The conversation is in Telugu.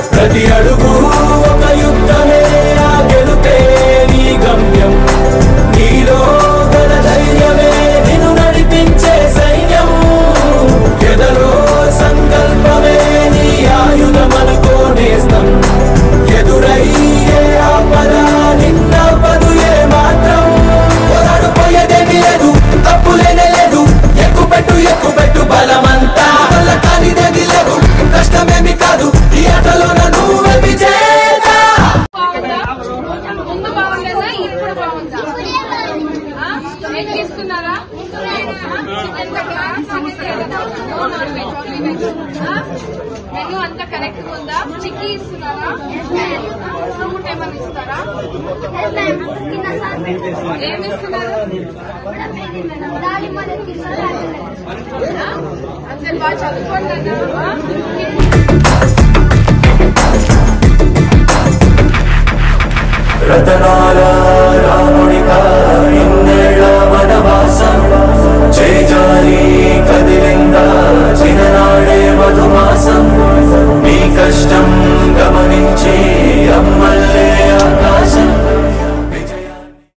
ప్రతి అడుగు ఒక యుద్ధమే ఆ గెలుపే నీ గమ్యం నీలో గల ధైర్యమే నిన్ను నడిపించే సైన్యం ఎదలో సంకల్పమే నీ ఆయుధమనుకో నేస్తం ఎదురయ్యే ఆపద నిన్నపదు ఏ మాత్రం పోరాడుపోయేదేమీ లేదు తప్పులేనే లేదు ఎక్కుపెట్టు బలమంతా వల్ల కానిదేది లేదు కష్టమేమి కాదు ఈ ఆటలో నువ్వే విజేత ముందు బాగుండేదా ఇప్పుడు బాగుందా ఎక్కిస్తున్నారా మెను అంతా కరెక్ట్ ఉందా చిక్కీ ఇస్తున్నారా ఫ్రూట్ ఏమన్నా ఇస్తారా ఏమి ఇస్తున్నారు అందరు బాగా చదువుకోండి రతనాల రాముడికా ఇన్నేళ్ల వనవాసం చేజారి కదిలిందా చిన్ననాడే మధుమాసం నీ కష్టం గమనించి